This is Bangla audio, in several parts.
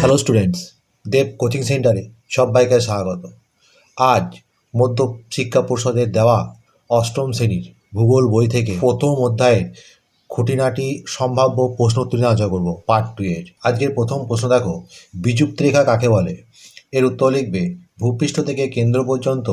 হ্যালো স্টুডেন্টস, দেব কোচিং সেন্টারে সবাইকে স্বাগত। আজ মধ্য শিক্ষা পর্ষদের দেওয়া অষ্টম শ্রেণীর ভূগোল বই থেকে প্রথম অধ্যায়ের খুঁটিনাটি সম্ভাব্য প্রশ্ন উত্তর নিয়ে আলোচনা করব পার্ট 2 এর। আজকের প্রথম প্রশ্ন দেখো, বিযুক্ত রেখা কাকে বলে? এর উত্তর লিখবে, ভূপৃষ্ঠ থেকে কেন্দ্র পর্যন্ত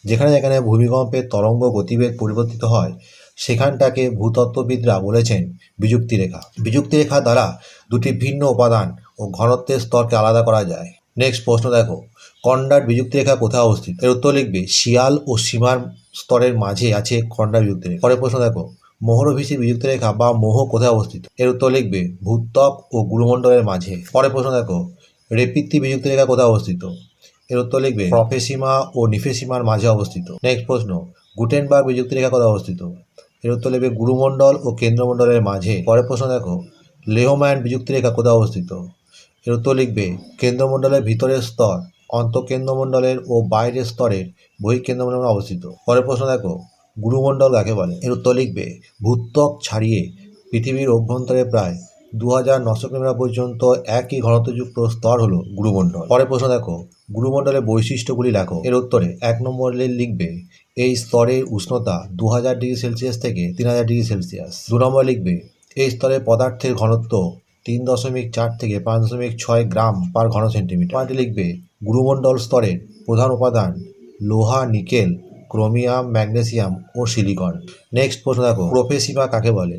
যেখানে যেখানে ভূমিকম্পের তরঙ্গ গতিবেগ পরিবর্তিত হয় সেখানটাকে ভূতত্ত্ববিদরা বলেছেন বিযুক্তি রেখা। বিযুক্তি রেখা দ্বারা দুটি ভিন্ন উপাদান ও ঘনত্বের স্তরকে আলাদা করা যায়। নেক্সট প্রশ্ন দেখো, কন্ডার বিযুক্তি রেখা কোথায় অবস্থিত? এর উত্তর লিখবে, শিয়াল ও সীমার স্তরের মাঝে আছে কন্ডার বিযুক্তি রেখা। পরের প্রশ্ন দেখো, মোহরভিসি বিযুক্ত রেখা বা মোহ কোথায় অবস্থিত? এর উত্তর লিখবে, ভূত্বক ও গুরুমণ্ডলের মাঝে। পরের প্রশ্ন দেখো, রেপিত্তি বিযুক্ত রেখা কোথায় অবস্থিত? এর উত্তর লিখবে, প্রফেসিমা ও নিফেসিমার মাঝে অবস্থিত। নেক্সট প্রশ্ন, গুটেনবার্গ বিযুক্ত রেখা কোথায় অবস্থিত? এর উত্তর লিখবে, গুরুমণ্ডল ও কেন্দ্রমণ্ডলের মাঝে। পরের প্রশ্ন দেখো, লেহম্যান বিযুক্তি রেখা কোথায় অবস্থিত? এর উত্তর লিখবে, কেন্দ্রমণ্ডলের ভিতরের স্তর অন্তঃকেন্দ্রমণ্ডলের ও বাইরের স্তরের বহিঃকেন্দ্রমণ্ডলে অবস্থিত। পরের প্রশ্ন দেখো, গুরুমণ্ডল কাকে বলে? এর উত্তর লিখবে, ভূত্বক ছাড়িয়ে পৃথিবীর অভ্যন্তরে প্রায় 2900 কিলোমিটার পর্যন্ত একই ঘনত্বযুক্ত স্তর হলো গুরুমণ্ডল। পরের প্রশ্ন দেখো, গুরুমণ্ডলের বৈশিষ্ট্যগুলি লেখো। এর উত্তরে 1 নম্বরে লিখবে, এই স্তরের উষ্ণতা 2000 ডিগ্রি সেলসিয়াস থেকে 3000 ডিগ্রি সেলসিয়াস। 2 নম্বরে লিখবে, এই স্তরের পদার্থের ঘনত্ব 3.4 থেকে 5.6 গ্রাম পার ঘন সেন্টিমিটার। পয়েন্টে লিখবে, গুরুমণ্ডল স্তরের প্রধান উপাদান লোহা, নিকেল, ক্রোমিয়াম, ম্যাগনেসিয়াম ও সিলিকন। নেক্সট প্রশ্ন দেখো, প্রোফেসিমা কাকে বলে?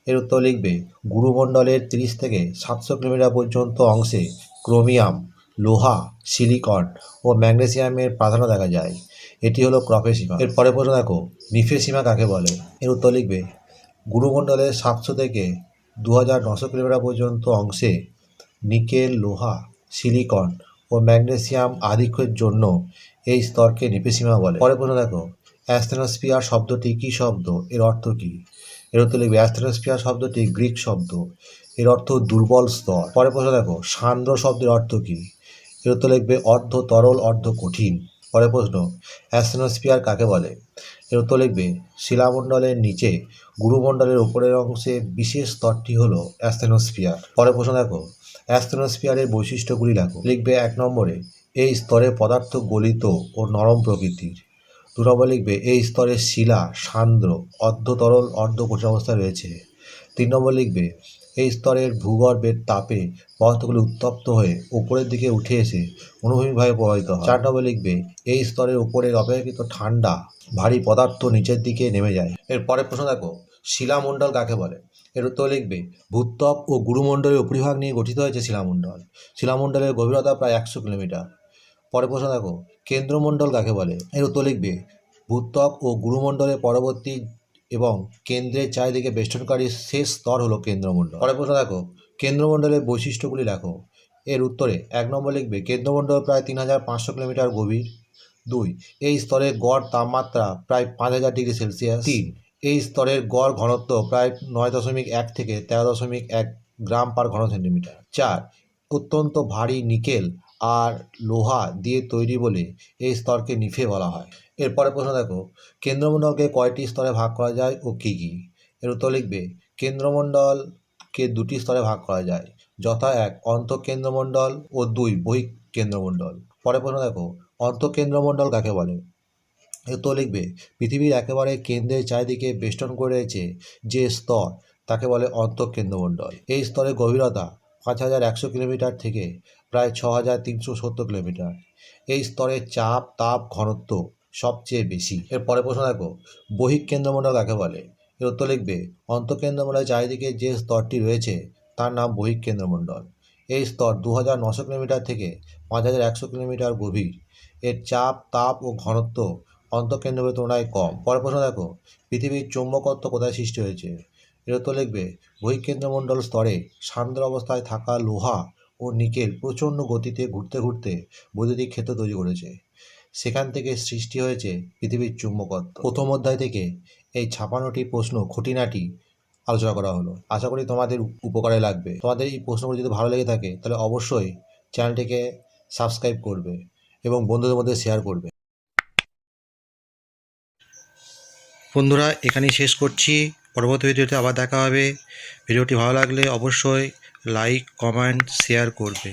এর উত্তর লিখবে, গুরুমণ্ডলের 30 থেকে 700 কিলোমিটার পর্যন্ত অংশে ক্রোমিয়াম, লোহা, সিলিকন ও ম্যাগনেসিয়ামের প্রাধান্য দেখা যায়। এটি হলো প্রোফেসিমা। এর পরের প্রশ্ন দেখো, নিফেসিমা কাকে বলে? এর উত্তর লিখবে, গুরুমণ্ডলের 700 থেকে 2900 কিলোমিটার পর্যন্ত অংশে নিকেল, লোহা, সিলিকন ও ম্যাগনেসিয়াম আধিক্যের জন্য এই স্তরকে নিফেসিমা বলে। পরের প্রশ্ন দেখো, অ্যাস্থেনোস্ফিয়ার শব্দটি কী শব্দ? এর অর্থ কী? এর উত্তর লিখবে, অ্যাস্থেনোস্ফিয়ার শব্দটি গ্রিক শব্দ, এর অর্থ দুর্বল স্তর। পরের প্রশ্ন দেখো, সান্দ্র শব্দের অর্থ কী? এর উত্তর লিখবে, অর্ধ তরল, অর্ধ কঠিন। পরের প্রশ্ন, অ্যাস্থেনোস্ফিয়ার কাকে বলে? এর উত্তর লিখবে, শিলামণ্ডলের নিচে গুরুমণ্ডলের উপরের অংশে বিশেষ স্তরটি হলো অ্যাস্থেনোস্ফিয়ার। পরের প্রশ্ন দেখো, অ্যাস্থেনোস্ফিয়ারের বৈশিষ্ট্যগুলি লেখো। লিখবে 1 নম্বরে, এই স্তরে পদার্থ গলিত ও নরম প্রকৃতির। 2 নম্বর লিখবে, এই স্তরের শিলা সান্দ্র, অর্ধ তরল, অর্ধ কঠিন অবস্থায় রয়েছে। 3 নম্বর লিখবে, এই স্তরের ভূগর্ভের তাপে পদার্থগুলি উত্তপ্ত হয়ে উপরের দিকে উঠে এসে অনুভূমিকভাবে প্রবাহিত হয়। 4 নম্বর লিখবে, এই স্তরের উপরের অপেক্ষাকৃত ঠান্ডা ভারী পদার্থ নিচের দিকে নেমে যায়। এর পরের প্রশ্ন দেখো, শিলামণ্ডল কাকে বলে? এর উত্তর লিখবে, ভূত্বক ও গুরুমণ্ডলের উপরিভাগ নিয়ে গঠিত হয়েছে শিলামণ্ডল। শিলামণ্ডলের গভীরতা প্রায় 100 কিলোমিটার। পরের প্রশ্ন দেখো, কেন্দ্রমণ্ডল কাকে বলে? এর উত্তর লিখবে, ভূত্বক ও গুরুমণ্ডলের পরবর্তী এবং কেন্দ্রের চারিদিকে বেষ্টনকারী শেষ স্তর হলো কেন্দ্রমণ্ডল। পরের প্রশ্ন দেখো, কেন্দ্রমণ্ডলের বৈশিষ্ট্যগুলি লেখো। এর উত্তরে 1 নম্বর লিখবে, কেন্দ্রমণ্ডল প্রায় 3500 কিলোমিটার গভীর। 2, এই স্তরের গড় তাপমাত্রা প্রায় 5000 ডিগ্রি সেলসিয়াস। 3, এই স্তরের গড় ঘনত্ব প্রায় 9.1 থেকে 13.1 গ্রাম পার ঘন সেন্টিমিটার। 4, অত্যন্ত ভারী নিকেল আর লোহা দিয়ে তৈরি বলে এই স্তরকে নিফে বলা হয়। এরপরে প্রশ্ন দেখো, কেন্দ্রমণ্ডলকে কয়টি স্তরে ভাগ করা যায় ও কী কী? এর উত্তর লিখবে, কেন্দ্রমণ্ডলকে 2টি স্তরে ভাগ করা যায়, যথা 1 অন্তঃকেন্দ্রমণ্ডল ও 2 বহিঃকেন্দ্রমণ্ডল। পরের প্রশ্ন দেখো, অন্তঃকেন্দ্রমণ্ডল কাকে বলে? এর উত্তর লিখবে, পৃথিবীর একেবারে কেন্দ্রের চারিদিকে বেষ্টন করে রয়েছে যে স্তর তাকে বলে অন্তঃকেন্দ্রমণ্ডল। এই স্তরের গভীরতা 5100 কিলোমিটার থেকে প্রায় 6370 কিলোমিটার। এই স্তরের চাপ, তাপ, ঘনত্ব সবচেয়ে বেশি। এর পরের প্রশ্ন দেখো, বহিঃকেন্দ্রমণ্ডল কাকে বলে? এর উত্তর লিখবে, অন্তঃকেন্দ্রমণ্ডলের চারিদিকে যে স্তরটি রয়েছে তার নাম বহিঃকেন্দ্রমণ্ডল। এই স্তর 2900 কিলোমিটার থেকে 5100 কিলোমিটার গভীর। এর চাপ, তাপ ও ঘনত্ব অন্তঃকেন্দ্রের তুলনায় কম। পরের প্রশ্ন দেখো, পৃথিবীর চৌম্বকত্ব কোথায় সৃষ্টি হয়েছে? এর উত্তর লিখবে, বহিঃকেন্দ্রমণ্ডল স্তরে সান্দ্র অবস্থায় থাকা লোহা ও নিকেল প্রচণ্ড গতিতে ঘুরতে ঘুরতে বৈদ্যুতিক ক্ষেত্র তৈরি করেছে। সেখান থেকে সৃষ্টি হয়েছে পৃথিবীর চুম্বকত্ব। প্রথম অধ্যায় থেকে এই 56টি প্রশ্ন খুঁটিনাটি আলোচনা করা হলো। আশা করি তোমাদের উপকারে লাগবে। তোমাদের এই প্রশ্নগুলো যদি ভালো লেগে থাকে তাহলে অবশ্যই চ্যানেলটিকে সাবস্ক্রাইব করবে এবং বন্ধুদের মধ্যে শেয়ার করবে। বন্ধুরা, এখানেই শেষ করছি। পরবর্তী ভিডিওতে আবার দেখা হবে। ভিডিওটি ভালো লাগলে অবশ্যই লাইক, কমেন্ট, শেয়ার করবে।